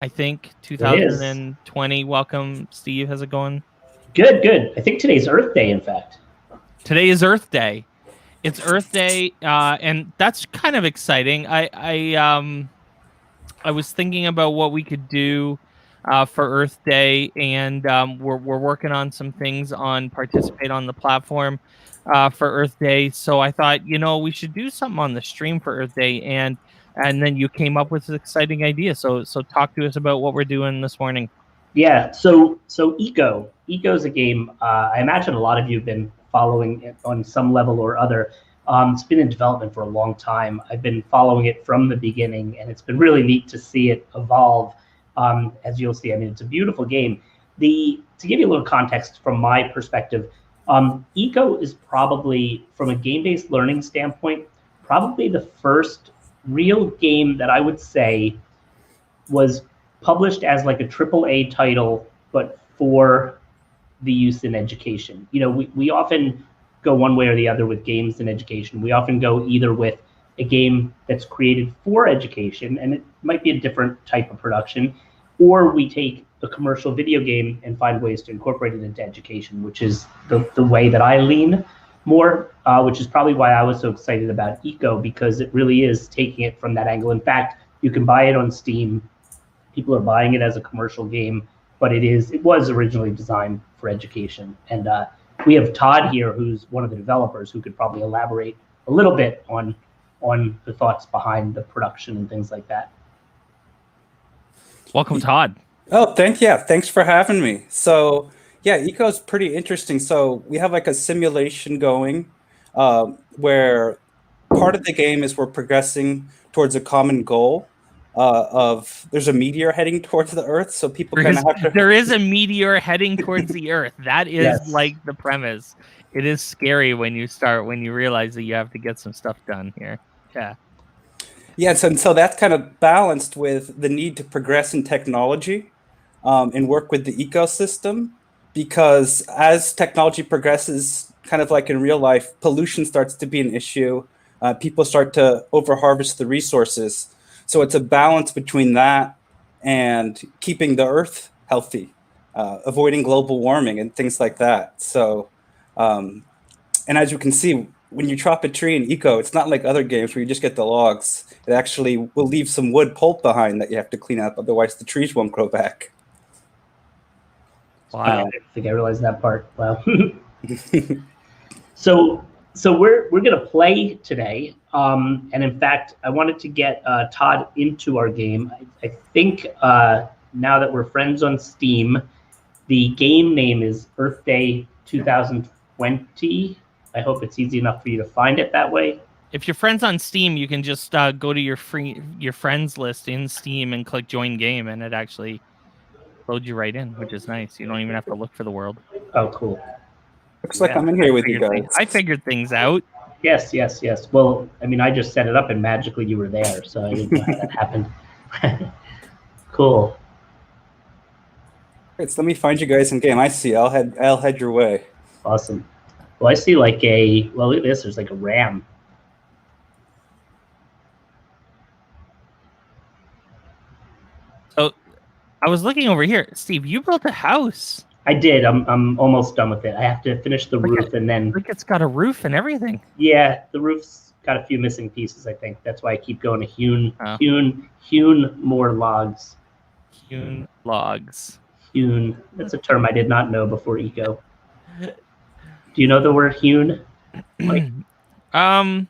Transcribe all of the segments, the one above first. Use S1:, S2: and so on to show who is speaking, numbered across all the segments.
S1: I think,
S2: It is.
S1: 2020. Welcome, Steve. How's it going?
S2: Good, good. I think today's Earth Day, in fact.
S1: Today is Earth Day. It's Earth Day, and that's kind of exciting. I was thinking about what we could do for Earth Day, and we're working on some things on participate on the platform for Earth Day. So I thought, we should do something on the stream for Earth Day, and then you came up with an exciting idea. So talk to us about what we're doing this morning.
S2: Yeah, so Eco is a game. I imagine a lot of you have been following it on some level or other. It's been in development for a long time. I've been following it from the beginning, and it's been really neat to see it evolve. As you'll see, I mean, it's a beautiful game. To give you a little context from my perspective, Eco is probably, from a game-based learning standpoint, probably the first real game that I would say was published as like a AAA title, but for the use in education. We often go one way or the other with games in education. We often go either with a game that's created for education, and it might be a different type of production, or we take a commercial video game and find ways to incorporate it into education, which is the way that I lean more, which is probably why I was so excited about Eco, because it really is taking it from that angle. In fact, you can buy it on Steam. People are buying it as a commercial game, but it was originally designed for education. And we have Todd here, who's one of the developers, who could probably elaborate a little bit on the thoughts behind the production and things like that.
S1: Welcome, Todd.
S3: Oh, thanks for having me. So yeah, Eco is pretty interesting. So we have like a simulation going where part of the game is we're progressing towards a common goal of there's a meteor heading towards the Earth, so people kind of have to.
S1: There is a meteor heading towards the Earth. That is
S2: Yes.
S1: like the premise. It is scary when you realize that you have to get some stuff done here. Yeah.
S3: Yeah, so that's kind of balanced with the need to progress in technology and work with the ecosystem, because as technology progresses, kind of like in real life, pollution starts to be an issue. People start to overharvest the resources. So it's a balance between that and keeping the Earth healthy, avoiding global warming and things like that. So, and as you can see, when you chop a tree in Eco, it's not like other games where you just get the logs. It actually will leave some wood pulp behind that you have to clean up, otherwise the trees won't grow back.
S2: Wow. I don't think I realized that part. Wow. So we're gonna play today, and in fact, I wanted to get Todd into our game. I think now that we're friends on Steam, the game name is Earth Day 2020. I hope it's easy enough for you to find it that way.
S1: If you're friends on Steam, you can just go to your friends list in Steam and click join game, and it actually loads you right in, which is nice. You don't even have to look for the world.
S2: Oh, cool.
S3: Looks like I'm in here with you guys.
S1: I figured things out.
S2: Yes. Well, I mean, I just set it up and magically you were there, so I didn't know how that happened. Cool.
S3: Great, so let me find you guys in game. I see. I'll head your way.
S2: Awesome. Well, I see look at this. There's like a ram.
S1: So I was looking over here. Steve, you built a house.
S2: I did. I'm almost done with it. I have to finish the roof and then.
S1: Look, it's got a roof and everything.
S2: Yeah, the roof's got a few missing pieces. I think that's why I keep going to hewn more logs.
S1: Hewn logs.
S2: Hewn. That's a term I did not know before Eco. Do you know the word hewn? Like, you
S1: no.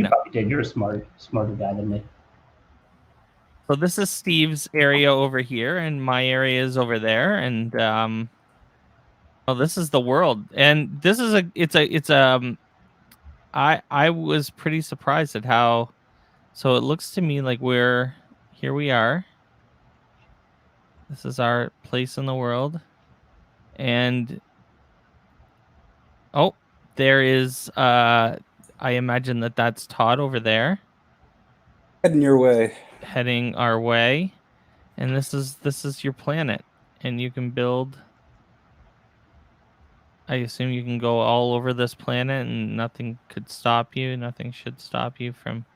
S2: Probably did. You're a smarter guy than me.
S1: So this is Steve's area over here, and my area is over there, and this is the world, and this is I was pretty surprised at how. So it looks to me like here we are. This is our place in the world, and there is I imagine that's Todd over there.
S3: Heading your way.
S1: Heading our way, and this is your planet, and you can build. I assume you can go all over this planet, and nothing could stop you. Nothing should stop you from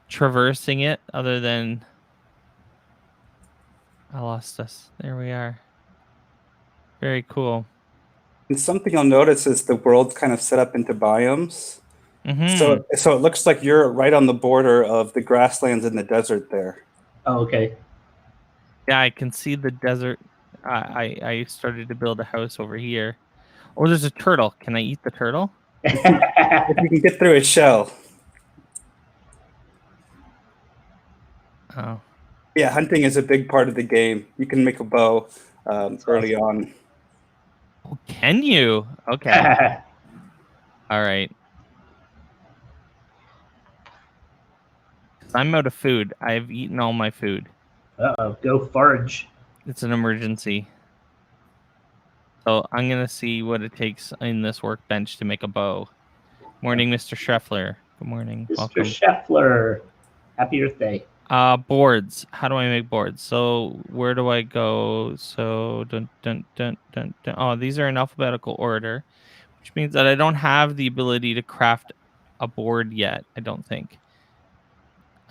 S1: traversing it, other than I lost us. There we are. Very cool.
S3: And something you'll notice is the world's kind of set up into biomes.
S1: Mm-hmm.
S3: So it looks like you're right on the border of the grasslands and the desert there.
S2: Oh, okay.
S1: Yeah, I can see the desert. I started to build a house over here. Oh, there's a turtle. Can I eat the turtle?
S3: If you can get through its shell.
S1: Oh.
S3: Yeah, hunting is a big part of the game. You can make a bow early on.
S1: Oh, can you? Okay. All right. 'Cause I'm out of food. I've eaten all my food.
S2: Uh-oh, go forage.
S1: It's an emergency. So I'm going to see what it takes in this workbench to make a bow. Morning, Mr. Schreffler. Good morning.
S2: Mr.
S1: Welcome.
S2: Scheffler, happy Earth Day.
S1: Boards. How do I make boards? So where do I go? So dun, dun, dun, dun, dun. Oh, these are in alphabetical order, which means that I don't have the ability to craft a board yet, I don't think.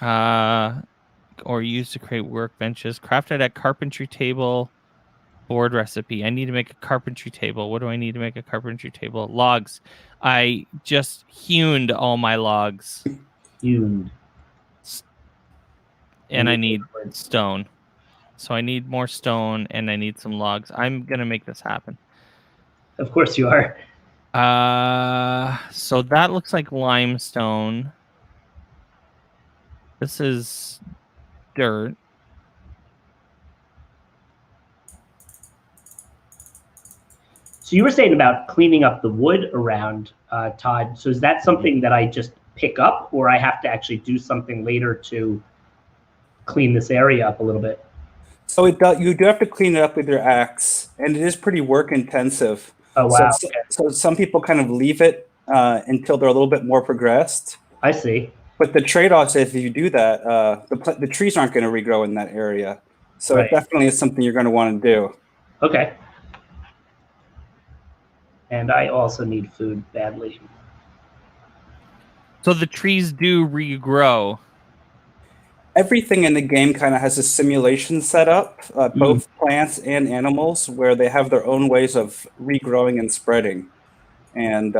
S1: Or used to create workbenches. Crafted at carpentry table. Board recipe. I need to make a carpentry table. What do I need to make a carpentry table? Logs. I just hewn all my logs.
S2: Hewn.
S1: And I need stone. So I need more stone and I need some logs. I'm gonna make this happen.
S2: Of course you are.
S1: So that looks like limestone. This is dirt.
S2: So you were saying about cleaning up the wood around, Todd. So is that something that I just pick up, or I have to actually do something later to clean this area up a little bit?
S3: So you do have to clean it up with your axe, and it is pretty work intensive.
S2: Oh, wow.
S3: So some people kind of leave it until they're a little bit more progressed.
S2: I see.
S3: But the trade-off is if you do that, the trees aren't going to regrow in that area. So
S2: Right.
S3: it definitely is something you're going to want to do.
S2: Okay. And I also need food badly.
S1: So the trees do regrow.
S3: Everything in the game kind of has a simulation set up, both plants and animals, where they have their own ways of regrowing and spreading. And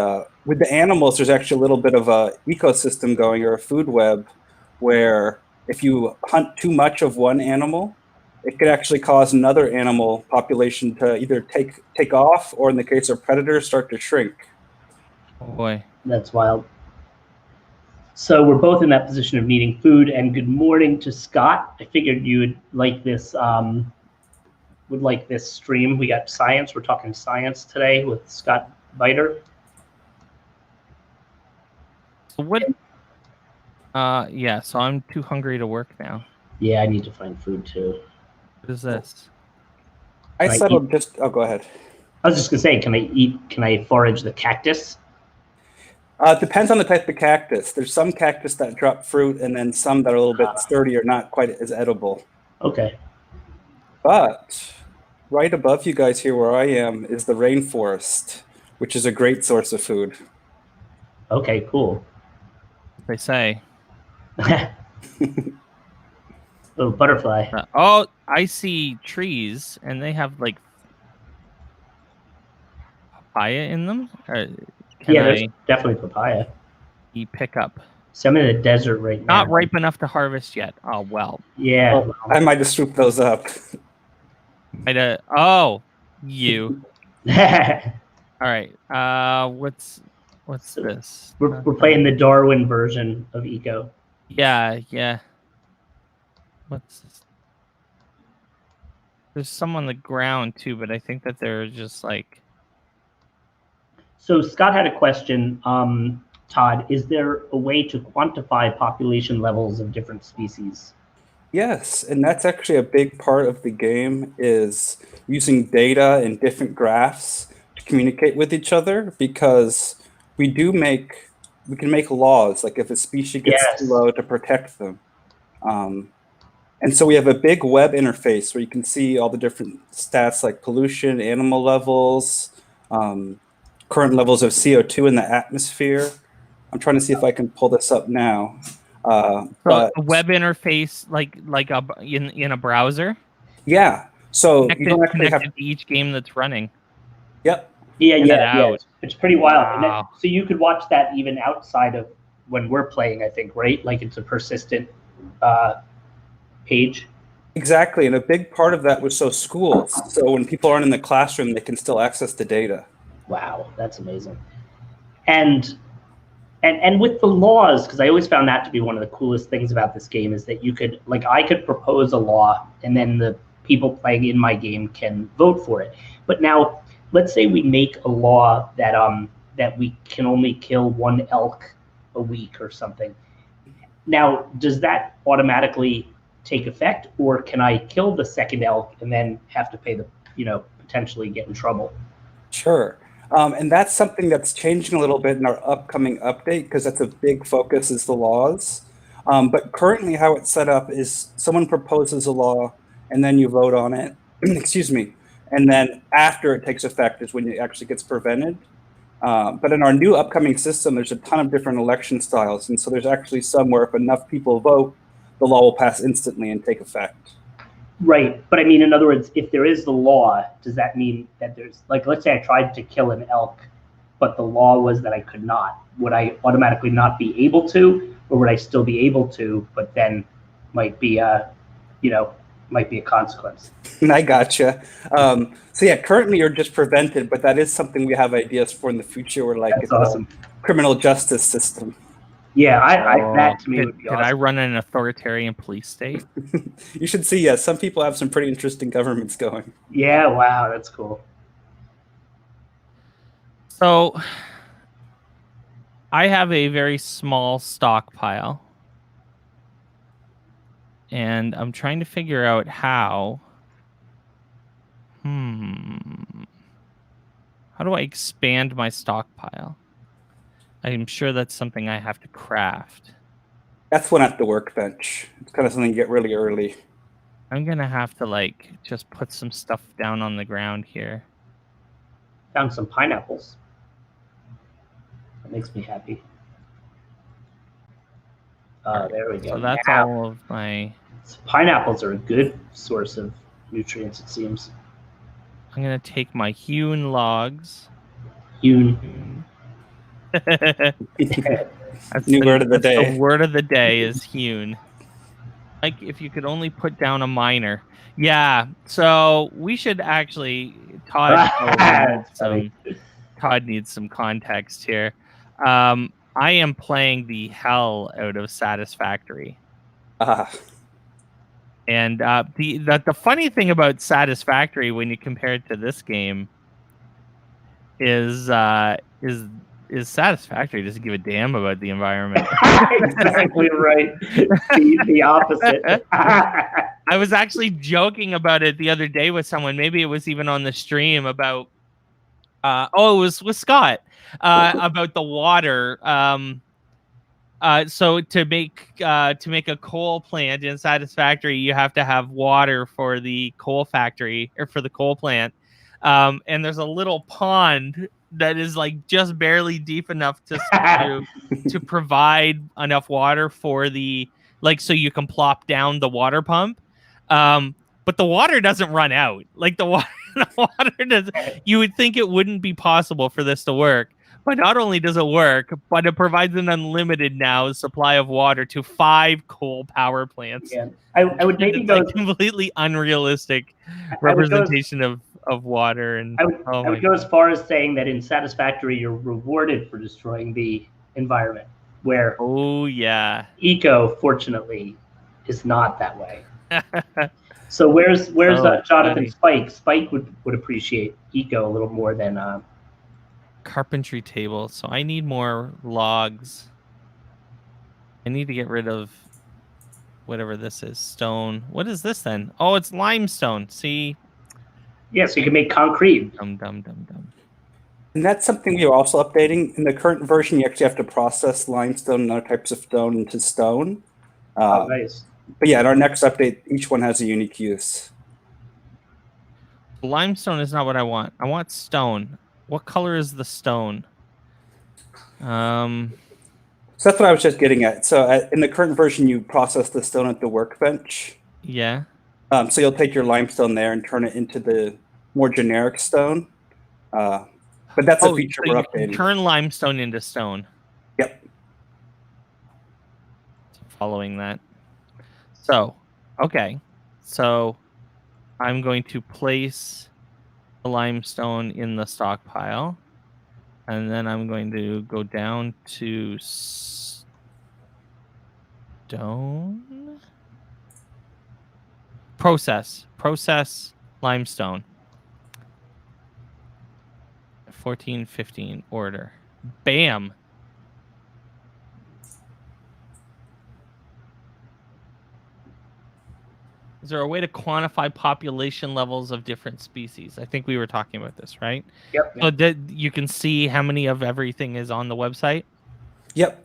S3: with the animals, there's actually a little bit of a ecosystem going, or a food web, where if you hunt too much of one animal, it could actually cause another animal population to either take off, or in the case of predators, start to shrink.
S1: Oh boy.
S2: That's wild. So we're both in that position of needing food. And good morning to Scott. I figured you would like this. Would like this stream. We got science. We're talking science today with Scott Biter.
S1: So what? Yeah. So I'm too hungry to work now.
S2: Yeah, I need to find food too.
S1: What is this?
S3: I settled just. Oh, go ahead.
S2: I was just gonna say, can I forage the cactus?
S3: Depends on the type of cactus. There's some cactus that drop fruit, and then some that are a little bit sturdy or not quite as edible.
S2: Okay.
S3: But right above you guys here where I am is the rainforest, which is a great source of food.
S2: Okay, cool.
S1: They say.
S2: Little butterfly.
S1: Oh, I see trees, and they have like papaya in them.
S2: Yeah, there's definitely papaya.
S1: You pick up.
S2: So I'm in the desert right now.
S1: Not ripe enough to harvest yet. Oh well.
S2: Yeah.
S3: Well, I might just swoop those up.
S1: Oh, you. All right. What's this?
S2: We're playing the Darwin version of Eco.
S1: Yeah. What's this? There's some on the ground too, but I think that they're just like.
S2: So Scott had a question. Todd, is there a way to quantify population levels of different species?
S3: Yes, and that's actually a big part of the game, is using data and different graphs to communicate with each other, because we can make laws, like if a species gets too low, to protect them. And so we have a big web interface where you can see all the different stats like pollution, animal levels, current levels of CO2 in the atmosphere. I'm trying to see if I can pull this up now.
S1: But a web interface, like in a browser.
S3: Yeah. So you don't actually have.
S1: Connected to each game that's running.
S3: Yep.
S2: Yeah,
S1: Get it
S2: yeah, yeah.
S1: out.
S2: It's pretty wild. And
S1: Wow.
S2: so you could watch that even outside of when we're playing, I think, right? Like it's a persistent page.
S3: Exactly. And a big part of that was schools. So when people aren't in the classroom, they can still access the data.
S2: Wow, that's amazing. And with the laws, because I always found that to be one of the coolest things about this game is that you could, like, I could propose a law and then the people playing in my game can vote for it. But now, let's say we make a law that that we can only kill one elk a week or something. Now, does that automatically take effect, or can I kill the second elk and then have to pay the, potentially get in trouble?
S3: Sure. And that's something that's changing a little bit in our upcoming update because that's a big focus is the laws. But currently how it's set up is someone proposes a law and then you vote on it, excuse me, and then after it takes effect is when it actually gets prevented. But in our new upcoming system, there's a ton of different election styles. And so there's actually some where if enough people vote, the law will pass instantly and take effect.
S2: Right. But I mean, in other words, if there is the law, does that mean that there's, like, let's say I tried to kill an elk, but the law was that I could not. Would I automatically not be able to, or would I still be able to, but then might be a consequence?
S3: I gotcha. So yeah, currently you're just prevented, but that is something we have ideas for in the future. Where like
S2: That's awesome.
S3: Criminal justice system.
S2: Yeah, that to me would be
S1: Could
S2: awesome.
S1: I run an authoritarian police state?
S3: You should see, yeah, some people have some pretty interesting governments going.
S2: Yeah, wow, that's cool.
S1: So I have a very small stockpile. And I'm trying to figure out how. How do I expand my stockpile? I'm sure that's something I have to craft.
S3: That's one at the workbench. It's kind of something you get really early.
S1: I'm going to have to, just put some stuff down on the ground here.
S2: Found some pineapples. That makes me happy. There we go.
S1: So that's all of my...
S2: So pineapples are a good source of nutrients, it seems.
S1: I'm going to take my hewn logs.
S2: Hewn.
S3: That's new word of the day.
S1: The word of the day is hewn. Like, if you could only put down a miner. Yeah, so we should actually... Todd needs some context here. I am playing the hell out of Satisfactory. And the funny thing about Satisfactory when you compare it to this game is Satisfactory doesn't give a damn about the environment.
S2: Exactly right. The opposite.
S1: I was actually joking about it the other day with someone. Maybe it was even on the stream about it was with Scott about the water. So to make a coal plant in Satisfactory, you have to have water for the coal factory or for the coal plant. And there's a little pond that is just barely deep enough to provide enough water for so you can plop down the water pump. But the water doesn't run out. The water does. You would think it wouldn't be possible for this to work. But not only does it work, but it provides an unlimited now supply of water to 5 coal power plants.
S2: Yeah. I would maybe go
S1: completely unrealistic representation of water. And
S2: I would go as far as saying that in Satisfactory you're rewarded for destroying the environment, where Eco fortunately is not that way. So where's Jonathan Spike? Spike would appreciate Eco a little more than
S1: carpentry table. So I need more logs. I need to get rid of whatever this is. Stone. What is this then? Oh, it's limestone. See?
S2: Yeah, so you can make concrete.
S1: Dumb.
S3: And that's something we are also updating. In the current version, you actually have to process limestone and other types of stone into stone.
S2: Nice.
S3: But yeah, in our next update, each one has a unique use.
S1: Limestone is not what I want. I want stone. What color is the stone?
S3: So that's what I was just getting at. So in the current version, you process the stone at the workbench.
S1: Yeah.
S3: So you'll take your limestone there and turn it into the more generic stone. But that's a feature
S1: so
S3: we're
S1: you can
S3: updating.
S1: turn limestone into stone.
S3: Yep.
S1: Following that. So, okay. So I'm going to place the limestone in the stockpile. And then I'm going to go down to stone. Process limestone. 14, 15, order. Bam. Is there a way to quantify population levels of different species? I think we were talking about this, right?
S2: Yep.
S1: So that you can see how many of everything is on the website.
S3: Yep.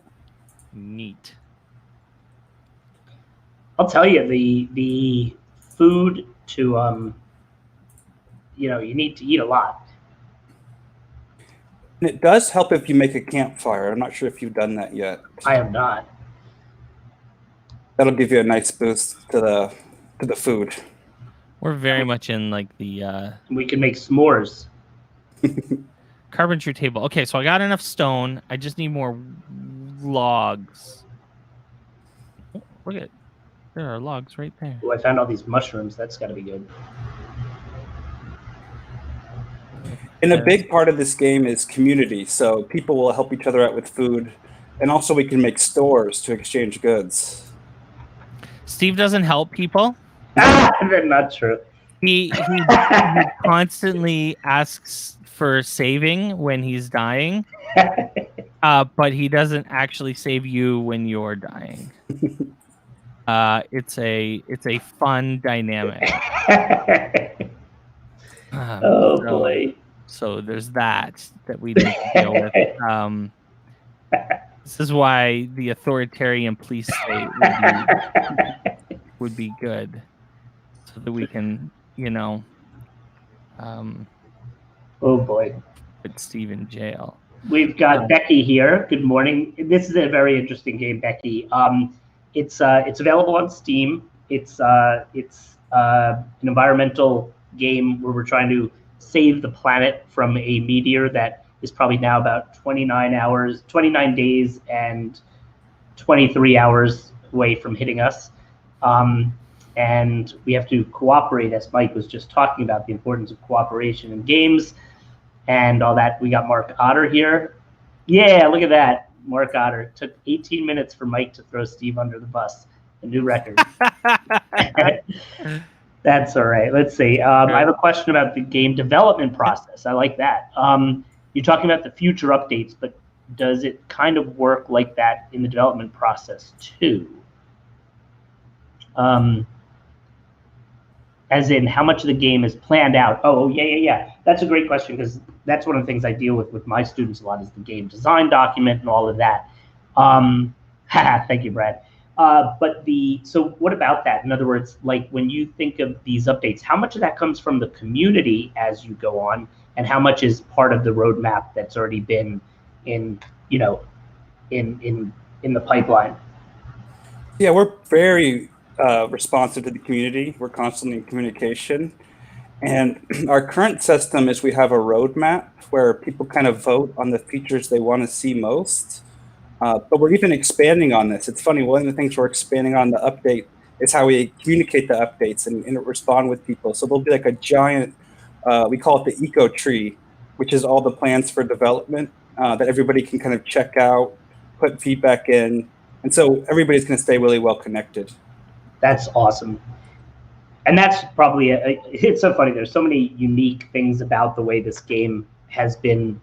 S1: Neat.
S2: I'll tell you, the food to you need to eat a lot.
S3: And it does help if you make a campfire. I'm not sure if you've done that yet.
S2: I have not.
S3: That'll give you a nice boost to the food.
S1: We're very much in like the
S2: We can make s'mores.
S1: carpentry table. Okay, so I got enough stone. I just need more logs. Oh, look at, there are logs right there.
S2: Oh, I found all these mushrooms. That's got to be good.
S3: And a big part of this game is community. So people will help each other out with food. And also we can make stores to exchange goods.
S1: Steve doesn't help people.
S2: That's not true.
S1: He constantly asks for saving when he's dying, but he doesn't actually save you when you're dying. It's a fun dynamic.
S2: Oh boy.
S1: So there's that we need to deal with. This is why the authoritarian police state would be good, so that we can,
S2: Oh boy.
S1: put Steve in jail.
S2: We've got Becky here. Good morning. This is a very interesting game, Becky. It's available on Steam. It's an environmental game where we're trying to save the planet from a meteor that is probably now about 29 days and 23 hours away from hitting us. And we have to cooperate, as Mike was just talking about, the importance of cooperation in games and all that. We got Mark Otter here. Yeah, look at that. Mark Otter. It took 18 minutes for Mike to throw Steve under the bus. A new record. That's all right. Let's see. I have a question about the game development process. I like that. You're talking about the future updates, but does it kind of work like that in the development process too? As in how much of the game is planned out? Oh, yeah. That's a great question, because that's one of the things I deal with my students a lot, is the game design document and all of that. Thank you, Brad. So what about that? In other words, like when you think of these updates, how much of that comes from the community as you go on, and how much is part of the roadmap that's already been in the pipeline?
S3: Yeah, we're very responsive to the community. We're constantly in communication. And our current system is we have a roadmap where people kind of vote on the features they want to see most. But we're even expanding on this. It's funny, one of the things we're expanding on the update is how we communicate the updates and respond with people. So there'll be like a giant, we call it the eco tree, which is all the plans for development that everybody can kind of check out, put feedback in. And so everybody's going to stay really well connected.
S2: That's awesome. And that's probably it's so funny. There's so many unique things about the way this game has been,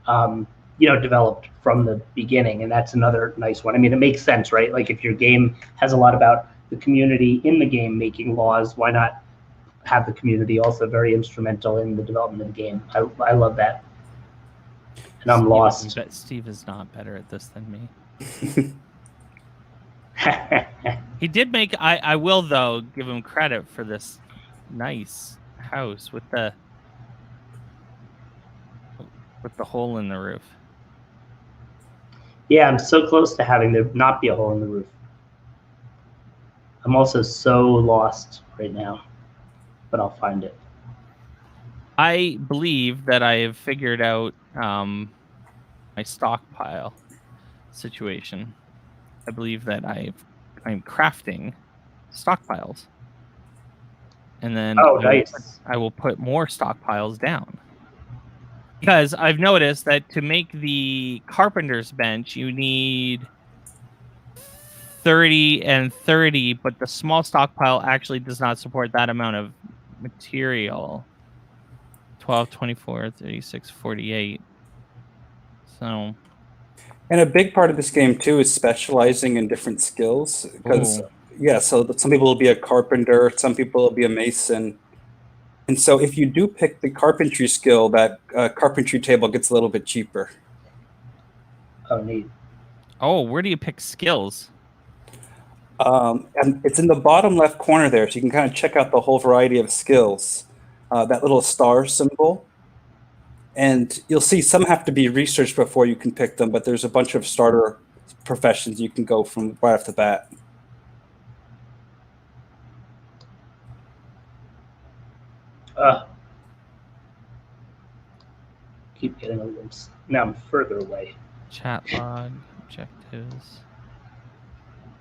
S2: developed from the beginning. And that's another nice one. I mean, it makes sense, right? Like if your game has a lot about the community in the game making laws, why not have the community also very instrumental in the development of the game? I love that. And I'm lost.
S1: Steve is not better at this than me. He did make. I will though give him credit for this nice house with the hole in the roof.
S2: Yeah, I'm so close to having there not be a hole in the roof. I'm also so lost right now. but I'll find it.
S1: I believe that I have figured out my stockpile situation. I believe that I'm crafting stockpiles, and then
S2: Oh, nice.
S1: I will put more stockpiles down. Because I've noticed that to make the carpenter's bench, you need 30 and 30, but the small stockpile actually does not support that amount of material. 12, 24, 36, 48. So,
S3: And a big part of this game too is specializing in different skills. Because
S1: ooh.
S3: yeah, so some people will be a carpenter, some people will be a mason. And so if you do pick the carpentry skill, that carpentry table gets a little bit cheaper.
S2: Oh, neat.
S1: Oh, where do you pick skills?
S3: And it's in the bottom left corner there, so you can kind of check out the whole variety of skills. That little star symbol. And you'll see some have to be researched before you can pick them, but there's a bunch of starter professions you can go from right off the bat.
S2: Keep getting a little. Now I'm further away.
S1: Chat log, objectives,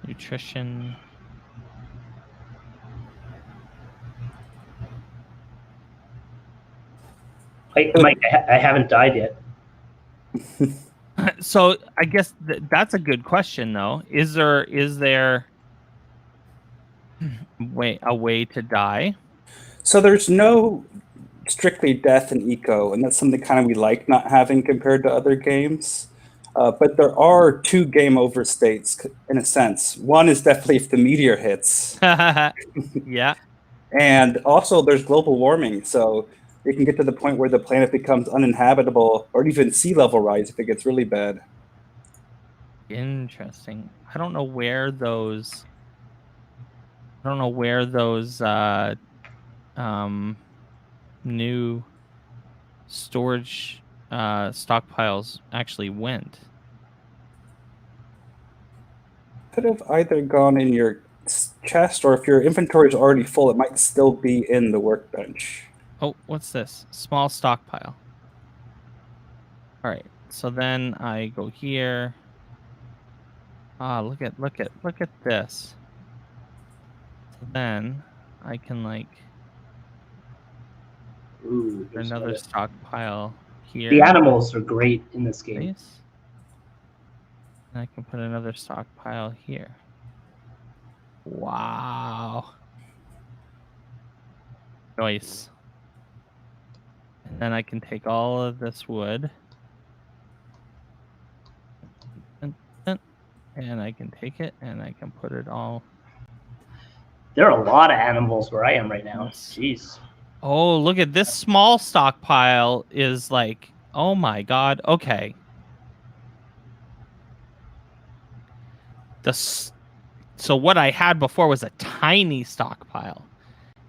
S1: nutrition.
S2: Mike, I haven't died yet.
S1: So I guess that's a good question, though. Is there a way to die?
S3: So there's no strictly death in eco, and that's something kind of we like not having compared to other games. But there are two game over states in a sense. One is definitely if the meteor hits.
S1: Yeah.
S3: And also there's global warming, so it can get to the point where the planet becomes uninhabitable, or even sea level rise if it gets really bad.
S1: Interesting. I don't know where those new storage stockpiles actually went.
S3: Could have either gone in your chest, or if your inventory is already full, it might still be in the workbench.
S1: Oh, what's this? Small stockpile. All right. So then I go here. Ah, look at this. So then I can
S2: Ooh,
S1: put another stockpile here.
S2: The animals are great in this game.
S1: Nice. And I can put another stockpile here. Wow. Nice. And then I can take all of this wood. And I can take it and I can put it all.
S2: There are a lot of animals where I am right now. Jeez.
S1: Oh, look at this small stockpile is like, oh my God. Okay. So what I had before was a tiny stockpile,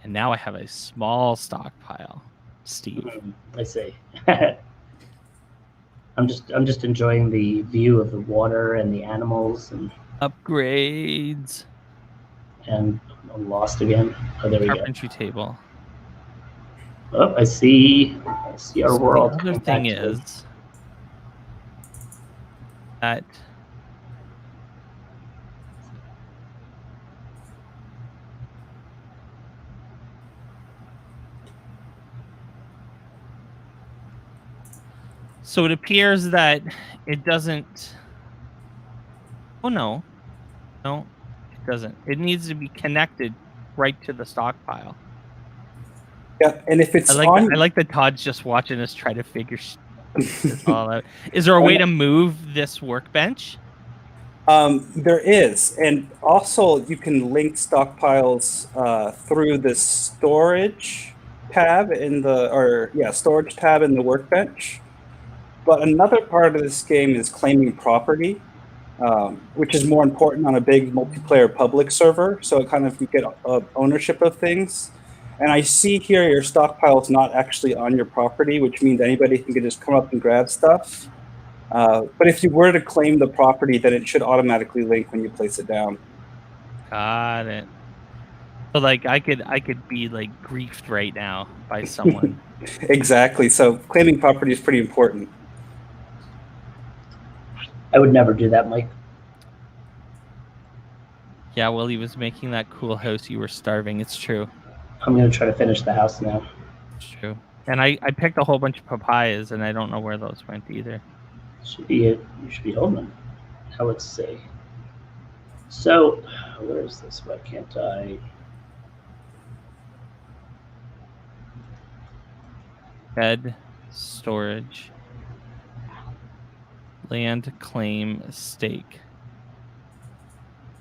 S1: and now I have a small stockpile. Steve,
S2: I see. I'm just enjoying the view of the water and the animals and
S1: upgrades.
S2: And I'm lost again. Oh, there we go.
S1: Carpentry table.
S2: Oh, I see our world.
S1: The other thing is that so it appears that it doesn't. Oh no, it doesn't. It needs to be connected right to the stockpile.
S3: Yeah, and if it's
S1: I like that Todd's just watching us try to figure this all out. Is there a way to move this workbench?
S3: There is, and also you can link stockpiles through the storage tab in storage tab in the workbench. But another part of this game is claiming property, which is more important on a big multiplayer public server. So it kind of you get ownership of things. And I see here your stockpile is not actually on your property, which means anybody can just come up and grab stuff. But if you were to claim the property, then it should automatically link when you place it down.
S1: Got it. So like I could be like griefed right now by someone.
S3: Exactly. So claiming property is pretty important.
S2: I would never do that, Mike.
S1: Yeah, well, he was making that cool house. You were starving. It's true.
S2: I'm gonna try to finish the house now.
S1: It's true. And I picked a whole bunch of papayas, and I don't know where those went either.
S2: Should be it. You should be holding them. Now let's see. So, where is this? Why can't I?
S1: Bed, storage, land claim stake,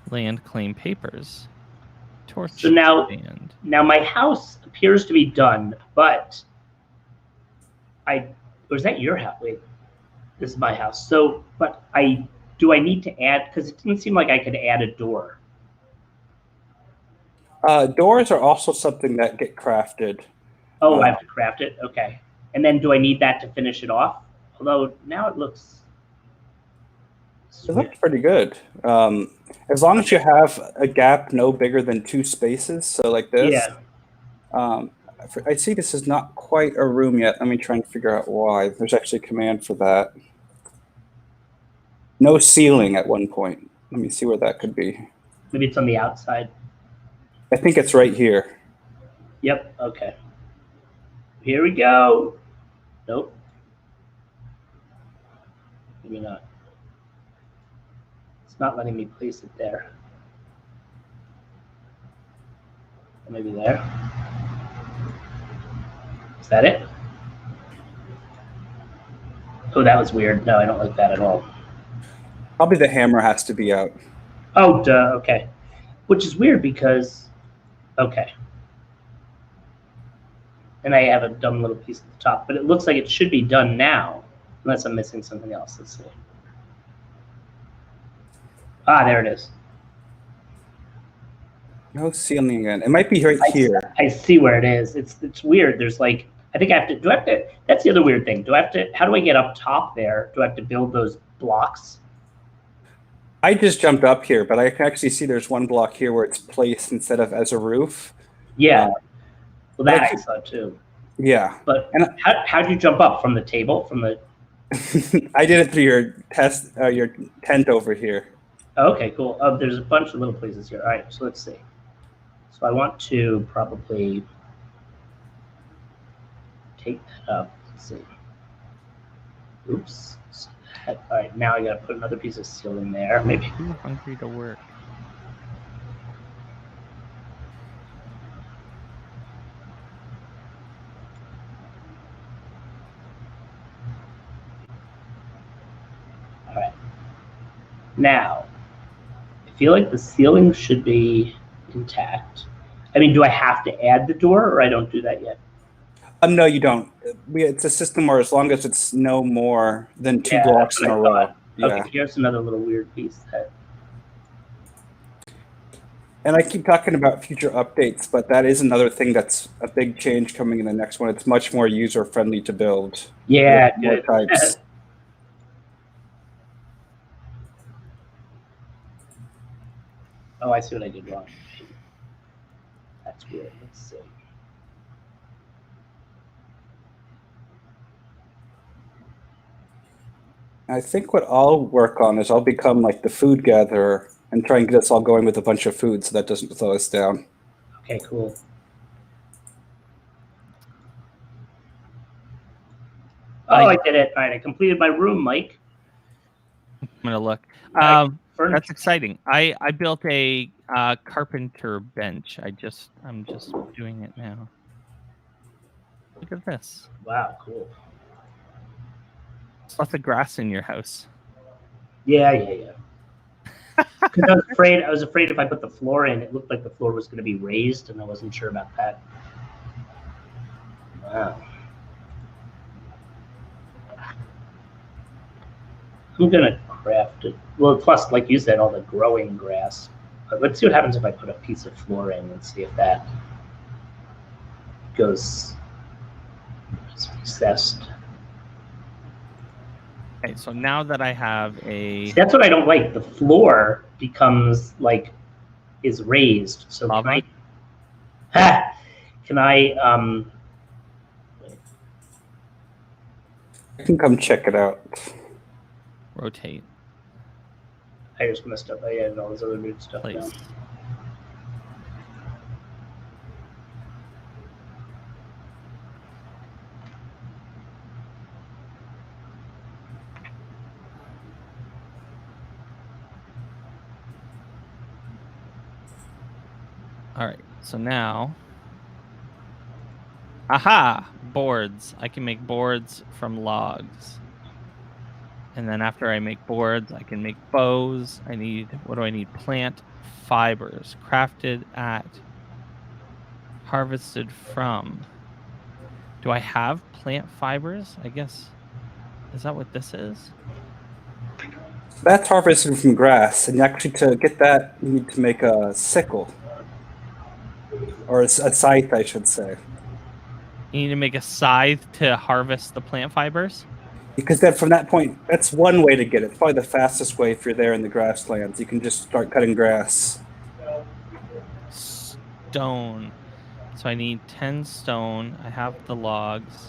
S1: land claim papers, torch
S2: So now,
S1: stand.
S2: now my house appears to be done, but or is that your house? Wait, this is my house. So, but do I need to add? Because it didn't seem like I could add a door.
S3: Doors are also something that get crafted.
S2: Oh, I have to craft it. Okay, and then do I need that to finish it off? Although now it looks.
S3: It looks pretty good. As long as you have a gap no bigger than 2 spaces, so like this.
S2: Yeah.
S3: I see this is not quite a room yet. Let me try and figure out why. There's actually a command for that. No ceiling at one point. Let me see where that could be.
S2: Maybe it's on the outside.
S3: I think it's right here.
S2: Yep. Okay. Here we go. Nope. Maybe not. It's not letting me place it there. Maybe there. Is that it? Oh, that was weird. No, I don't like that at all.
S3: Probably the hammer has to be out.
S2: Oh, duh. Okay. Which is weird because, okay. And I have a dumb little piece at the top, but it looks like it should be done now, unless I'm missing something else. Let's see. Ah, there it is.
S3: No ceiling again. It might be right here.
S2: I see where it is. It's weird. There's like, I think I have to, do I have to, that's the other weird thing. Do I have to, how do I get up top there? Do I have to build those blocks?
S3: I just jumped up here, but I can actually see there's one block here where it's placed instead of as a roof.
S2: Yeah. Well, that I saw too.
S3: Yeah.
S2: But how'd you jump up from the table? From the?
S3: I did it through your tent over here.
S2: Oh, okay, cool. There's a bunch of little places here. All right, so let's see. So I want to probably take that up. Let's see. Oops. All right, now I gotta put another piece of steel in there. Maybe.
S1: Too hungry to work.
S2: All right. Now, I feel like the ceiling should be intact. I mean, do I have to add the door, or I don't do that yet?
S3: No, you don't. It's a system where as long as it's no more than 2 blocks in a row. Yeah.
S2: Okay, here's another little weird piece.
S3: And I keep talking about future updates, but that is another thing that's a big change coming in the next one. It's much more user-friendly to build.
S2: Yeah,
S3: more
S2: good.
S3: types.
S2: Oh, I see what I did wrong. That's weird. Let's see.
S3: I think what I'll work on is I'll become like the food gatherer and try and get us all going with a bunch of food so that doesn't slow us down.
S2: Okay, cool. Oh, I did it. All right, I completed my room, Mike.
S1: I'm gonna look.
S2: Furniture.
S1: That's exciting. I built a carpenter bench. I'm just doing it now. Look at this.
S2: Wow, cool.
S1: There's lots of grass in your house.
S2: Yeah. Because I was afraid if I put the floor in, it looked like the floor was going to be raised, and I wasn't sure about that. Wow. I'm gonna craft it. Well, plus, like you said, all the growing grass. But let's see what happens if I put a piece of floor in and see if that goes recessed.
S1: Okay, so now that I have a...
S2: See, that's what I don't like. The floor becomes like is raised. So
S1: lava?
S2: Can I?
S3: I can come check it out.
S1: Rotate.
S2: I just messed up. I added all this other weird stuff
S1: Place.
S2: down.
S1: All right. So now, aha, boards. I can make boards from logs. And then after I make boards, I can make bows. What do I need? Plant fibers. Crafted at. Harvested from. Do I have plant fibers? I guess. Is that what this is?
S3: That's harvested from grass, and actually to get that, you need to make a sickle. Or a scythe, I should say.
S1: You need to make a scythe to harvest the plant fibers?
S3: Because then from that point, that's one way to get it. It's probably the fastest way if you're there in the grasslands. You can just start cutting grass.
S1: Stone. So I need 10 stone. I have the logs.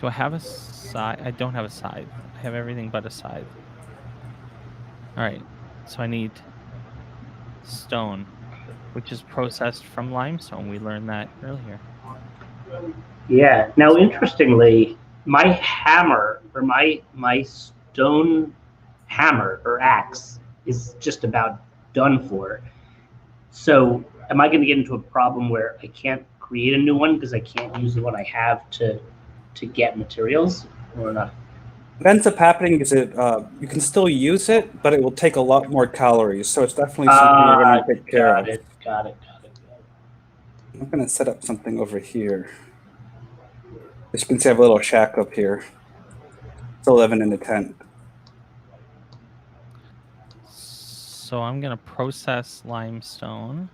S1: Do I have a scythe? I don't have a scythe. I have everything but a scythe. All right. So I need stone, which is processed from limestone. We learned that earlier.
S2: Yeah. Now, interestingly, my hammer or my stone hammer or axe is just about done for. So, am I going to get into a problem where I can't create a new one because I can't use the one I have to get materials, or not?
S3: What ends up happening is you can still use it, but it will take a lot more calories. So it's definitely something you're going to take care of.
S2: Got it.
S3: I'm going to set up something over here. As you can see, I have a little shack up here. Still living in a tent.
S1: So I'm going to process limestone.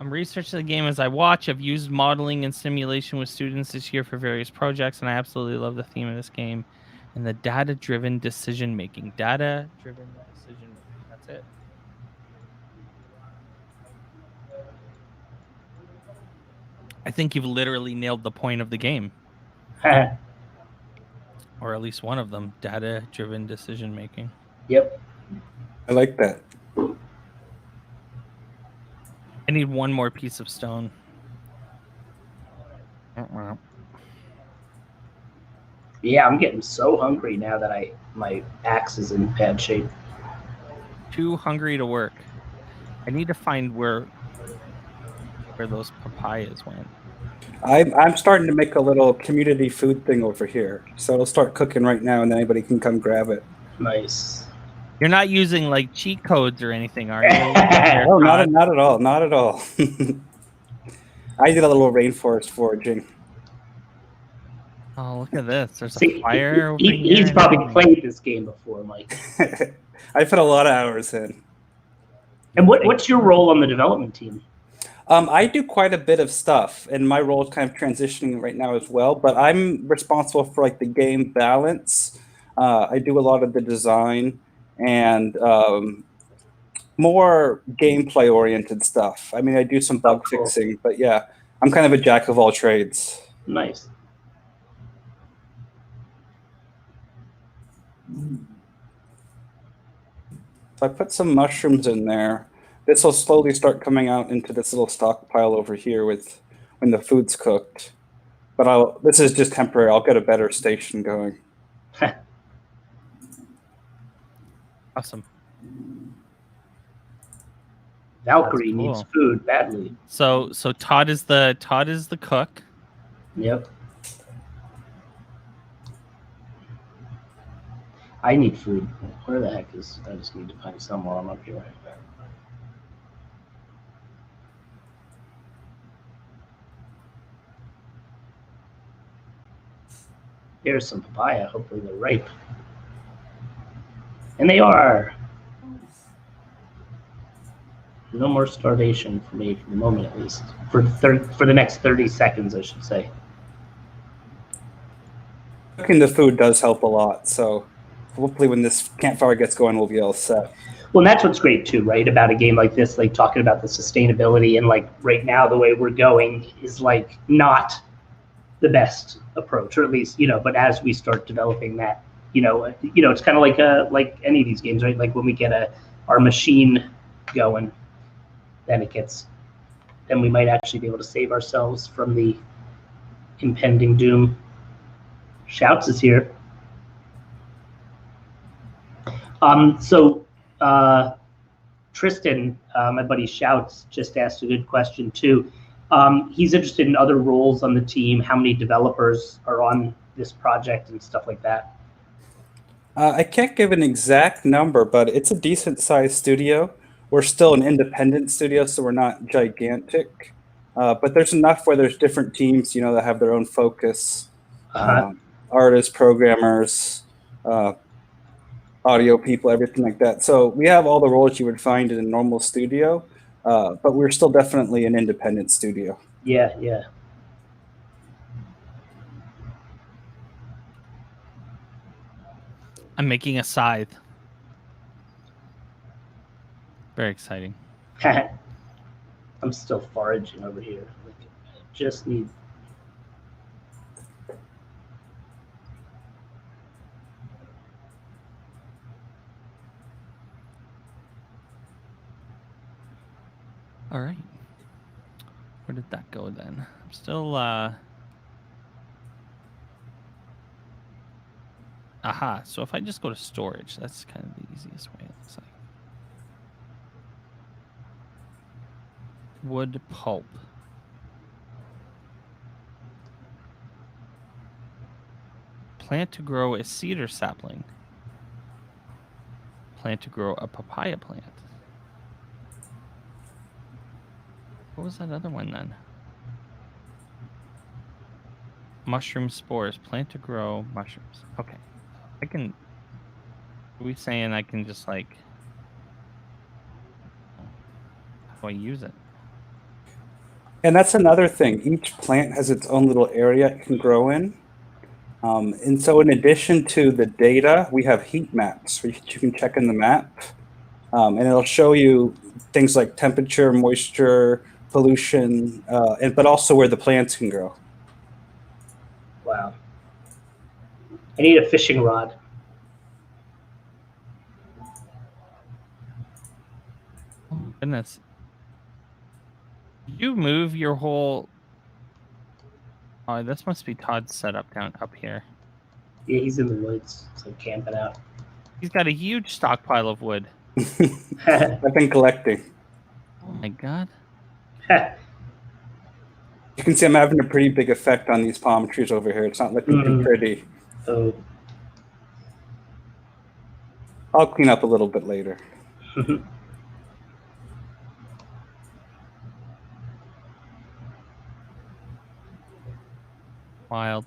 S1: I'm researching the game as I watch. I've used modeling and simulation with students this year for various projects, and I absolutely love the theme of this game and the data-driven decision-making. Data-driven decision-making. That's it. I think you've literally nailed the point of the game. Or at least one of them. Data-driven decision-making.
S2: Yep.
S3: I like that.
S1: I need one more piece of stone.
S2: Yeah, I'm getting so hungry now that my axe is in bad shape.
S1: Too hungry to work. I need to find where those papayas went.
S3: I'm starting to make a little community food thing over here. So it'll start cooking right now, and anybody can come grab it.
S2: Nice.
S1: You're not using like cheat codes or anything, are you?
S3: Oh, not at all. Not at all. I did a little rainforest foraging.
S1: Oh, look at this. There's a fire over here.
S2: He's probably played this game before, Mike.
S3: I put a lot of hours in.
S2: And what's your role on the development team?
S3: I do quite a bit of stuff, and my role is kind of transitioning right now as well. But I'm responsible for like the game balance. I do a lot of the design and more gameplay oriented stuff. I mean, I do some bug fixing, but yeah, I'm kind of a jack of all trades.
S2: Nice.
S3: So I put some mushrooms in there. This will slowly start coming out into this little stockpile over here with when the food's cooked. But this is just temporary. I'll get a better station going.
S1: Awesome.
S2: Valkyrie needs food badly.
S1: So Todd is the cook.
S2: Yep. I need food. Where the heck is? I just need to find some while I'm up here. Here's some papaya. Hopefully they're ripe. And they are. No more starvation for me for the moment, at least. For the next 30 seconds, I should say.
S3: Cooking the food does help a lot, so hopefully when this campfire gets going, we'll be all set.
S2: Well, and that's what's great too, right? About a game like this, like talking about the sustainability, and like right now the way we're going is like not the best approach, or at least, but as we start developing that, it's kind of like any of these games, right? Like when we get our machine going, then then we might actually be able to save ourselves from the impending doom. Shouts is here. So Tristan, my buddy Shouts, just asked a good question too. He's interested in other roles on the team, how many developers are on this project and stuff like that.
S3: I can't give an exact number, but it's a decent sized studio. We're still an independent studio, so we're not gigantic. But there's enough where there's different teams, that have their own focus. Artists, programmers, audio people, everything like that. So we have all the roles you would find in a normal studio, but we're still definitely an independent studio.
S2: Yeah, yeah.
S1: I'm making a scythe. Very exciting.
S2: I'm still foraging over here. Like, I just need.
S1: All right. Where did that go then? I'm still Aha. So if I just go to storage, that's kind of the easiest way, it looks like. Wood pulp. Plant to grow a cedar sapling. Plant to grow a papaya plant. What was that other one then? Mushroom spores. Plant to grow mushrooms. Okay. I can... Are we saying I can just like... How do I use it?
S3: And that's another thing. Each plant has its own little area it can grow in. And so in addition to the data, we have heat maps which you can check in the map. And it'll show you things like temperature, moisture, pollution, but also where the plants can grow.
S2: Wow. I need a fishing rod.
S1: Oh, goodness. Did you move your whole... Oh, this must be Todd's setup down up here.
S2: Yeah, he's in the woods, so camping out.
S1: He's got a huge stockpile of wood.
S3: I've been collecting.
S1: Oh my god.
S3: You can see I'm having a pretty big effect on these palm trees over here. It's not looking too pretty.
S2: Oh.
S3: I'll clean up a little bit later.
S1: Wild.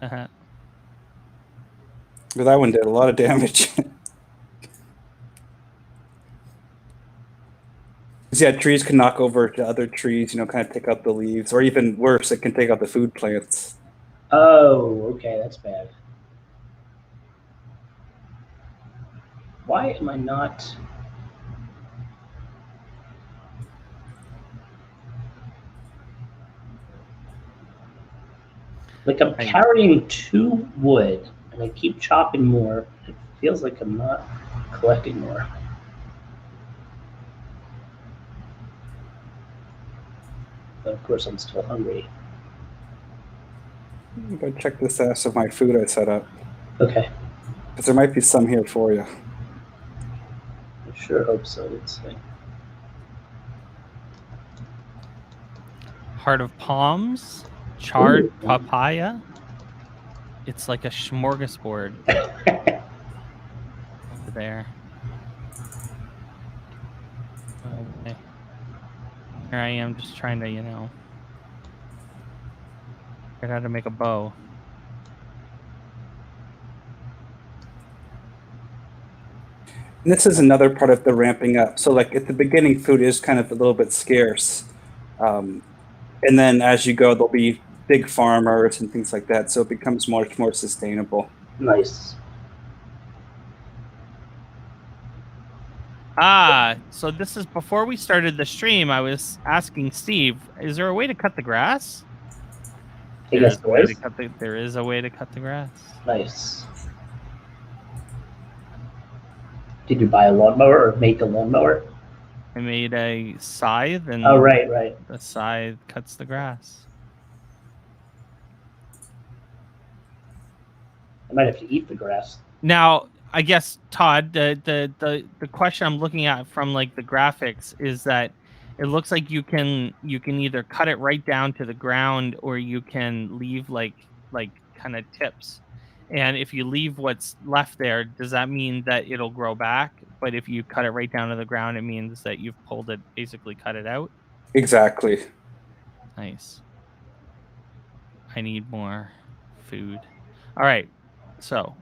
S3: But that one did a lot of damage. Yeah, trees can knock over to other trees, kind of take out the leaves, or even worse, it can take out the food plants.
S2: Oh, okay, that's bad. Why am I not... Like, I'm carrying 2 wood, and I keep chopping more. It feels like I'm not collecting more. But of course, I'm still hungry.
S3: I'm going to check the status of my food I set up.
S2: Okay.
S3: Because there might be some here for you.
S2: I sure hope so. Let's see.
S1: Heart of palms. Charred papaya. It's like a smorgasbord. Over there. Okay. Here I am just trying to, figure out how to make a bow.
S3: And this is another part of the ramping up. So like at the beginning, food is kind of a little bit scarce. And then as you go, there'll be big farmers and things like that. So it becomes much more sustainable.
S2: Nice.
S1: So this is before we started the stream. I was asking Steve, is there a way to cut the grass?
S2: I guess there is.
S1: There is a way to cut the grass.
S2: Nice. Did you buy a lawnmower or make a lawnmower?
S1: I made a scythe, and
S2: Oh, right.
S1: the scythe cuts the grass.
S2: I might have to eat the grass.
S1: Now, I guess, Todd, the question I'm looking at from like the graphics is that it looks like you can either cut it right down to the ground, or you can leave like kind of tips. And if you leave what's left there, does that mean that it'll grow back? But if you cut it right down to the ground, it means that you've pulled it, basically cut it out.
S3: Exactly.
S1: Nice. I need more food. All right. So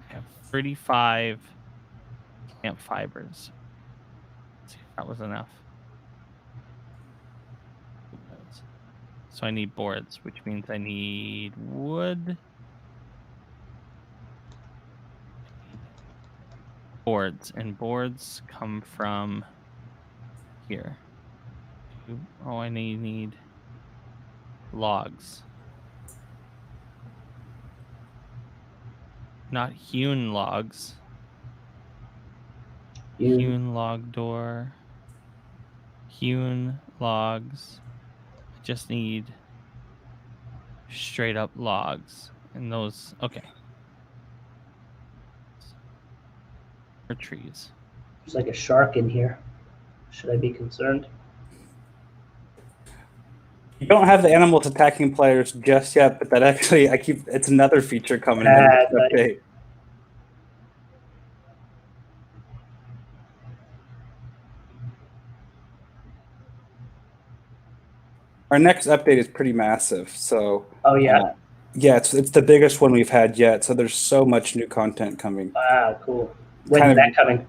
S1: I have 35 camp fibers. Let's see if that was enough. So I need boards, which means I need wood. Boards, and boards come from here. Oh, I need logs. Not hewn logs. Hewn log door. Hewn logs. I just need straight up logs. And those, okay. For trees.
S2: There's like a shark in here. Should I be concerned?
S3: You don't have the animals attacking players just yet, but that actually, it's another feature coming in the next update. Our next update is pretty massive, so.
S2: Oh yeah.
S3: Yeah, it's the biggest one we've had yet. So there's so much new content coming.
S2: Wow, cool. When's that coming?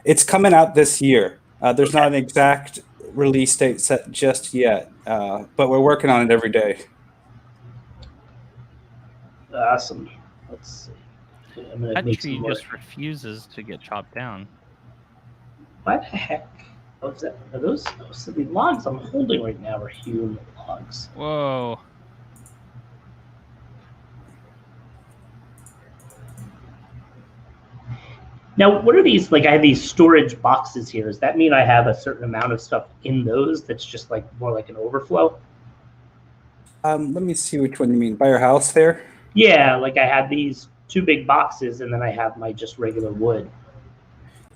S3: It's coming out this year. There's not an exact release date set just yet, but we're working on it every day.
S2: Awesome. Let's see.
S1: That tree just refuses to get chopped down.
S2: What the heck? What's that? Are those so the logs I'm holding right now are hewn logs?
S1: Whoa.
S2: Now, what are these? Like, I have these storage boxes here. Does that mean I have a certain amount of stuff in those that's just like more like an overflow?
S3: Let me see which one you mean. By your house there?
S2: Yeah, like I have these 2 big boxes, and then I have my just regular wood.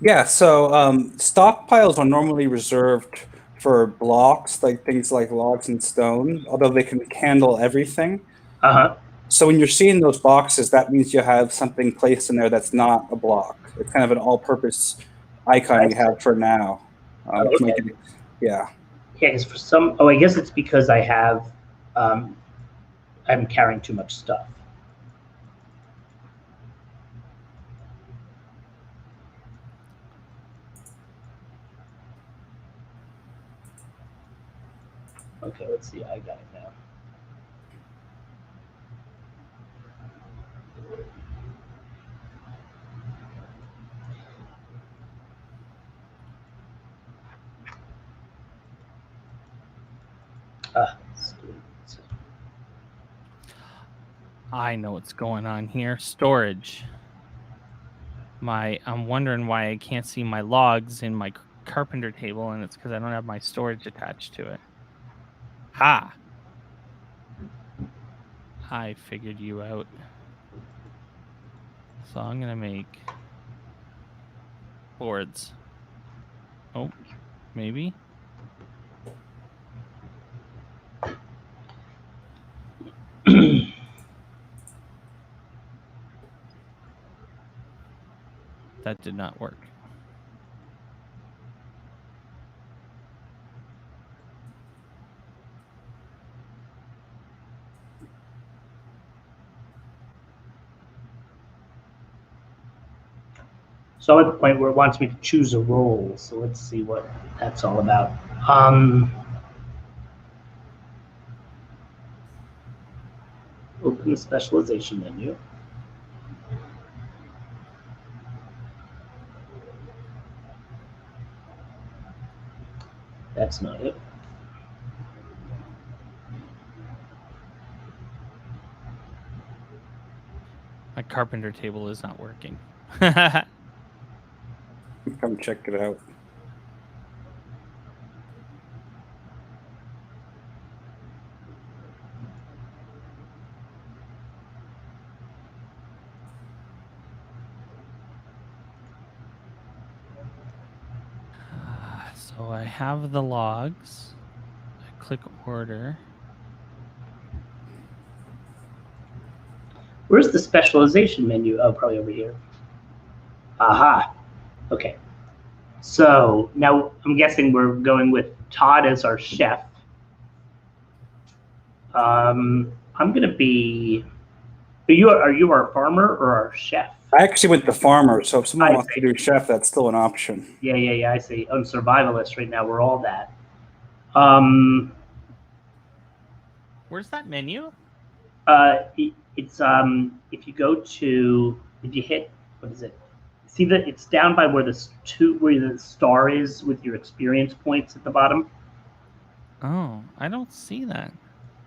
S3: Yeah, so stockpiles are normally reserved for blocks, like things like logs and stone, although they can handle everything.
S2: Uh-huh.
S3: So when you're seeing those boxes, that means you have something placed in there that's not a block. It's kind of an all-purpose icon you have for now.
S2: Okay.
S3: Yeah.
S2: Yeah, because for some, I guess it's because I have, I'm carrying too much stuff. Okay, let's see. I got it now.
S1: I know what's going on here. Storage. I'm wondering why I can't see my logs in my carpenter table, and it's because I don't have my storage attached to it. Ha! I figured you out. So I'm gonna make boards. Oh, maybe. That did not work.
S2: So I'm at the point where it wants me to choose a role. So let's see what that's all about. Open the specialization menu. That's not it.
S1: My carpenter table is not working.
S3: Come check it out.
S1: So I have the logs. I click order.
S2: Where's the specialization menu? Oh, probably over here. Aha. Okay. So now I'm guessing we're going with Todd as our chef. I'm gonna be. Are you our farmer or our chef?
S3: I actually went the farmer, so if someone
S2: I
S3: wants
S2: see.
S3: to do chef, that's still an option.
S2: Yeah. I see. I'm survivalist right now. We're all that.
S1: Where's that menu?
S2: It's if you go to if you hit what is it? See that it's down by where where the star is with your experience points at the bottom.
S1: Oh, I don't see that.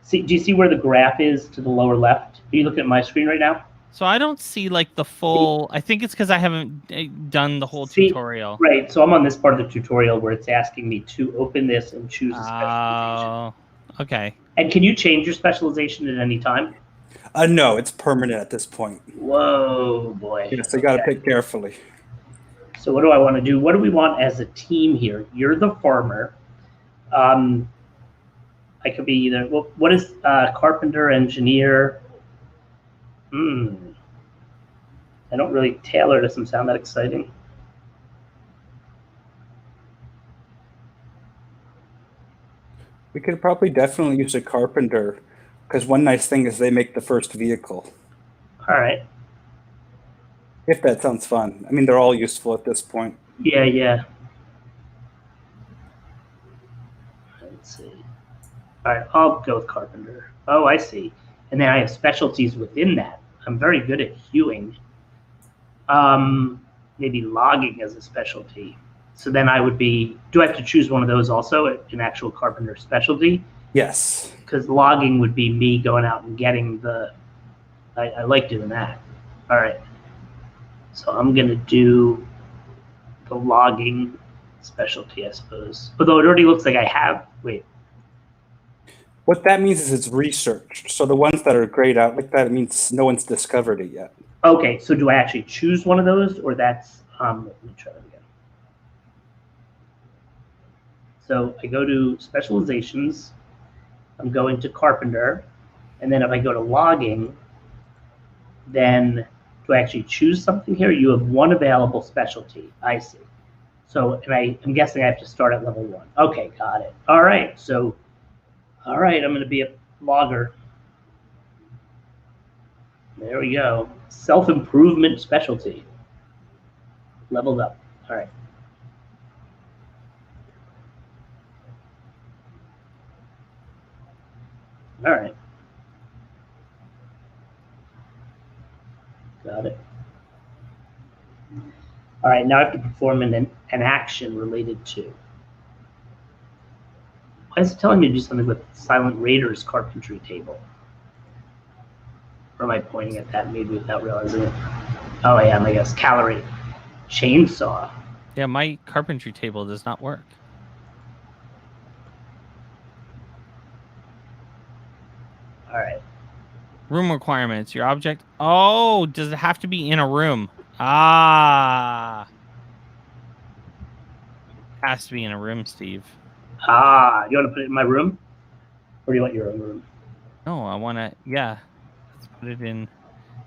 S2: See, do you see where the graph is to the lower left? Are you looking at my screen right now?
S1: So I don't see like the full. I think it's because I haven't done the whole tutorial.
S2: Right. So I'm on this part of the tutorial where it's asking me to open this and choose a specialization.
S1: Oh, okay.
S2: And can you change your specialization at any time?
S3: No, it's permanent at this point.
S2: Whoa, boy.
S3: Yeah, so you got to pick carefully.
S2: So what do I want to do? What do we want as a team here? You're the farmer. I could be either. Well, what is carpenter, engineer? I don't really tailor. It doesn't sound that exciting.
S3: We could probably definitely use a carpenter, because one nice thing is they make the first vehicle.
S2: All right.
S3: If that sounds fun. I mean, they're all useful at this point.
S2: Yeah. Let's see. All right, I'll go with carpenter. Oh, I see. And then I have specialties within that. I'm very good at hewing. Maybe logging as a specialty. So then I would be. Do I have to choose one of those also, an actual carpenter specialty?
S3: Yes.
S2: Because logging would be me going out and getting the. I like doing that. All right. So I'm gonna do the logging specialty, I suppose. Although it already looks like I have. Wait.
S3: What that means is it's researched. So the ones that are grayed out like that, it means no one's discovered it yet.
S2: Okay, so do I actually choose one of those, or that's let me try that again. So I go to specializations. I'm going to carpenter, and then if I go to logging, then do I actually choose something here? You have one available specialty. I see. So, and I'm guessing I have to start at level 1. Okay, got it. All right, so, all right, I'm going to be a logger. There we go. Self-improvement specialty. Leveled up. All right. All right. Got it. All right, now I have to perform an action related to. Why is it telling me to do something with Silent Raider's carpentry table? Or am I pointing at that maybe without realizing it? Oh, I am, I guess. Calorie. Chainsaw.
S1: Yeah, my carpentry table does not work.
S2: All right.
S1: Room requirements. Your object. Oh, does it have to be in a room? Ah. Has to be in a room, Steve.
S2: You want to put it in my room? Or do you want your own room?
S1: No, I want to. Yeah. Let's put it in.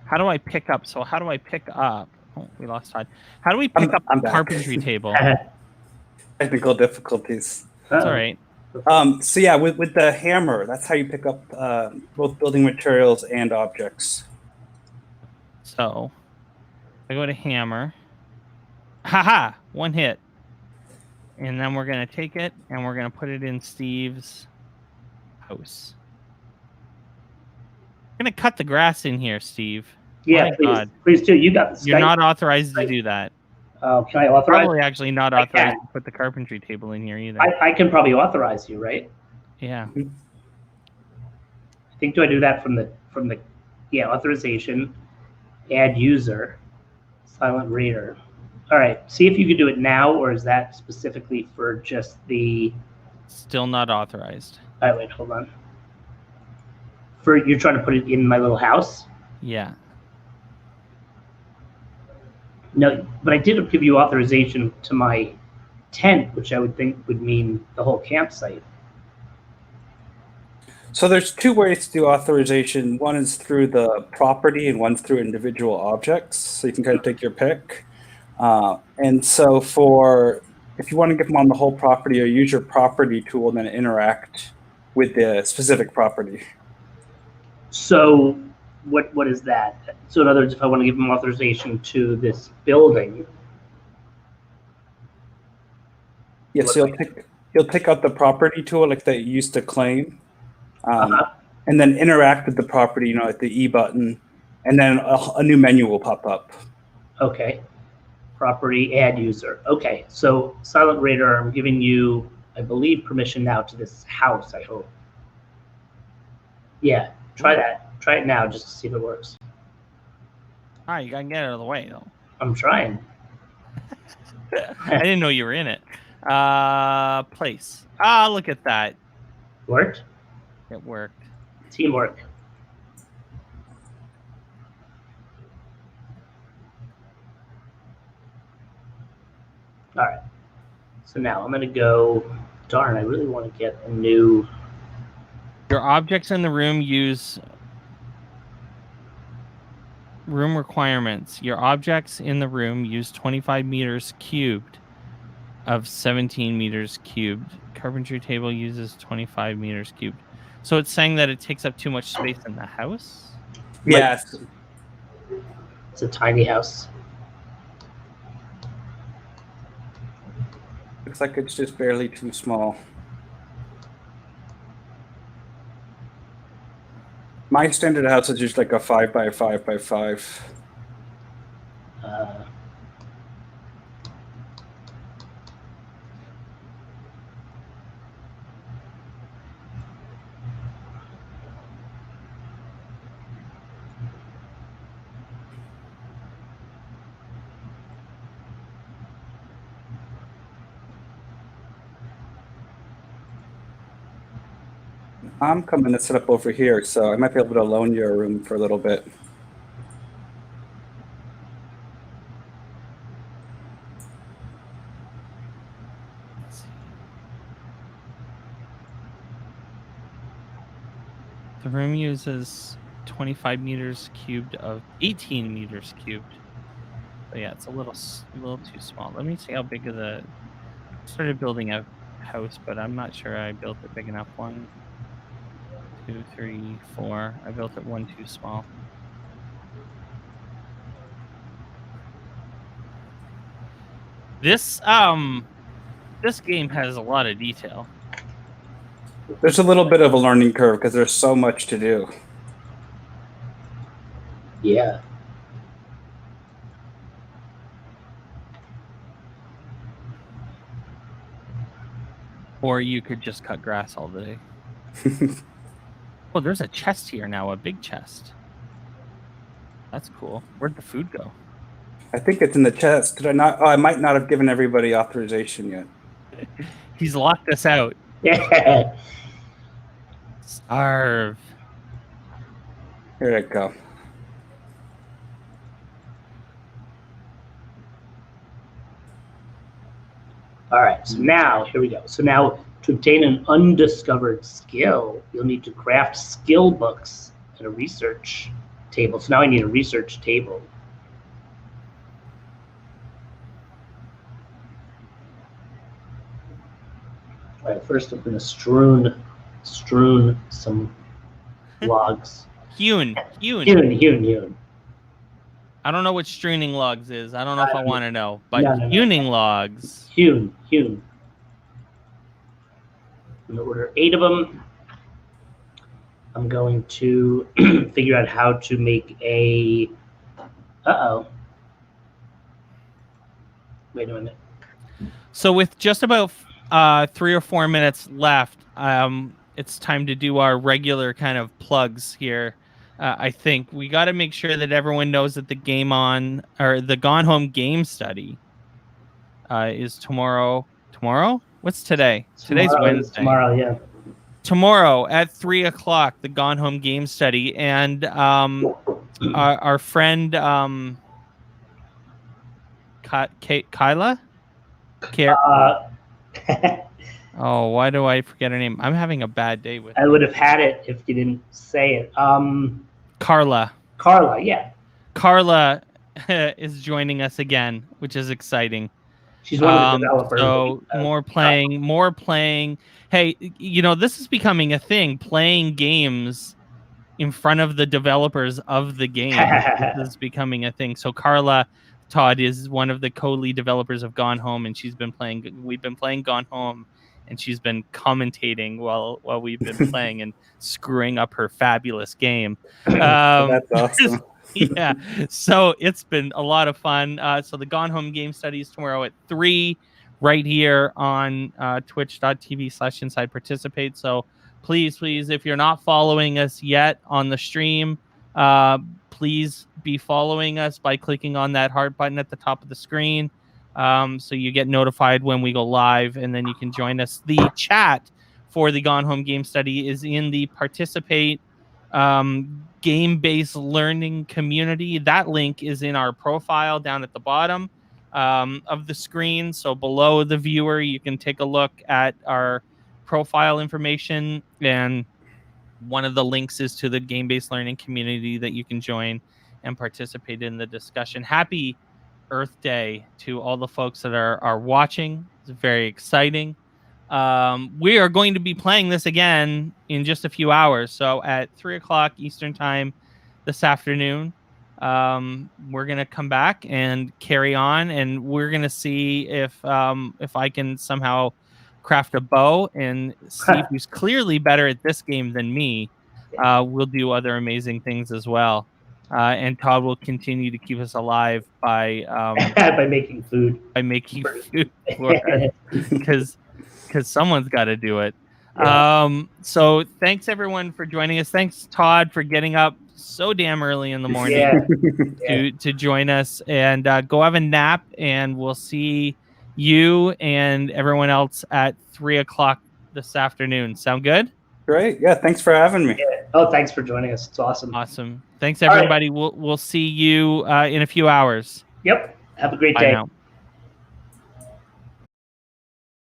S1: How do I pick up? So how do I pick up? Oh, we lost Todd. How do we pick up
S3: I'm
S1: the
S3: back.
S1: carpentry table?
S3: Technical difficulties.
S1: That's all right.
S3: So yeah, with the hammer, that's how you pick up both building materials and objects.
S1: So I go to hammer. Haha! One hit. And then we're going to take it and we're going to put it in Steve's house. I'm going to cut the grass in here, Steve.
S2: Yeah,
S1: My God.
S2: please do. You got the Skype.
S1: You're not authorized to do that.
S2: Can I authorize?
S1: Probably actually not
S2: I
S1: authorized
S2: can.
S1: to put the carpentry table in here either.
S2: I can probably authorize you, right?
S1: Yeah.
S2: I think, do I do that from the yeah, authorization, add user, silent reader. All right, see if you could do it now, or is that specifically for just the?
S1: Still not authorized.
S2: All right, wait, hold on. You're trying to put it in my little house?
S1: Yeah.
S2: No, but I did give you authorization to my tent, which I would think would mean the whole campsite.
S3: So there's two ways to do authorization. One is through the property and one's through individual objects. So you can kind of take your pick. And so if you want to get them on the whole property, or use your property tool and then interact with the specific property.
S2: So what is that? So in other words, if I want to give them authorization to this building.
S3: Yes, you'll take out the property tool like that you used to claim. And then interact with the property, at the E button, and then a new menu will pop up.
S2: Okay. Property, add user. Okay, so Silent Radar, I'm giving you, I believe, permission now to this house, I hope. Yeah, try that. Try it now just to see if it works.
S1: All right, you gotta get out of the way though.
S2: I'm trying.
S1: I didn't know you were in it. Place. Look at that.
S2: Worked?
S1: It worked.
S2: Teamwork. All right. So now I'm going to go, darn, I really want to get a new.
S1: Your objects in the room use room requirements. Your objects in the room use 25 meters cubed of 17 meters cubed. Carpentry table uses 25 meters cubed. So it's saying that it takes up too much space in the house?
S3: Yes.
S2: It's a tiny house.
S3: Looks like it's just barely too small. My standard house is just like a 5 by 5 by 5. I'm coming to set up over here, so I might be able to loan you a room for a little bit.
S1: The room uses 25 meters cubed of 18 meters cubed. But yeah, it's a little too small. Let me see how big of the. I started building a house, but I'm not sure I built it big enough. 1, 2, 3, 4. I built it one too small. This game has a lot of detail.
S3: There's a little bit of a learning curve because there's so much to do.
S2: Yeah.
S1: Or you could just cut grass all day. Oh, there's a chest here now, a big chest. That's cool. Where'd the food go?
S3: I think it's in the chest. Did I not? Oh, I might not have given everybody authorization yet.
S1: He's locked us out.
S2: Yeah.
S1: Starve.
S3: Here I go.
S2: All right, so now, here we go. So now, to obtain an undiscovered skill, you'll need to craft skill books and a research table. So now I need a research table. All right, first I'm going to strewn some logs.
S1: Hewn. I don't know what strewing logs is. I don't know if I want to know, but hewing logs.
S2: Hewn. I'm going to order 8 of them. I'm going to figure out how to make a. Uh-oh. Wait a minute.
S1: So with just about 3 or 4 minutes left, it's time to do our regular kind of plugs here. I think we got to make sure that everyone knows that the the Gone Home game study is tomorrow. Tomorrow? What's today? Today's Wednesday.
S2: Tomorrow, yeah.
S1: Tomorrow at 3:00, the Gone Home game study, and our friend Kyla. Oh, why do I forget her name? I'm having a bad day with.
S2: I would have had it if you didn't say it.
S1: Carla.
S2: Carla, yeah.
S1: Carla is joining us again, which is exciting.
S2: She's one of the developers.
S1: So more playing. Hey, this is becoming a thing. Playing games in front of the developers of the game. This is becoming a thing. So Carla Todd is one of the co-lead developers of Gone Home, and we've been playing Gone Home, and she's been commentating while we've been playing and screwing up her fabulous game.
S3: That's awesome.
S1: Yeah, so it's been a lot of fun. So the Gone Home game study is tomorrow at 3 right here on twitch.tv/inside participate. So please, if you're not following us yet on the stream, please be following us by clicking on that heart button at the top of the screen, so you get notified when we go live, and then you can join us. The chat for the Gone Home game study is in the participate game-based learning community. That link is in our profile down at the bottom of the screen. So below the viewer, you can take a look at our profile information, and one of the links is to the game-based learning community that you can join and participate in the discussion. Happy Earth Day to all the folks that are watching. It's very exciting. We are going to be playing this again in just a few hours. So at 3:00 Eastern time this afternoon, we're going to come back and carry on, and we're going to see if I can somehow craft a bow and see who's clearly better at this game than me. We'll do other amazing things as well. And Todd will continue to keep us alive by
S2: by making food.
S1: By making food for us, because someone's got to do it.
S2: Yeah.
S1: So thanks everyone for joining us. Thanks Todd for getting up so damn early in the morning to join us, and go have a nap, and we'll see you and everyone else at 3:00 this afternoon. Sound good?
S3: Great. Yeah. Thanks for having me.
S2: Yeah. Oh, thanks for joining us. It's awesome.
S1: Awesome. Thanks everybody. Right. We'll see you in a few hours.
S2: Yep. Have a great
S1: Bye
S2: day.
S1: Now.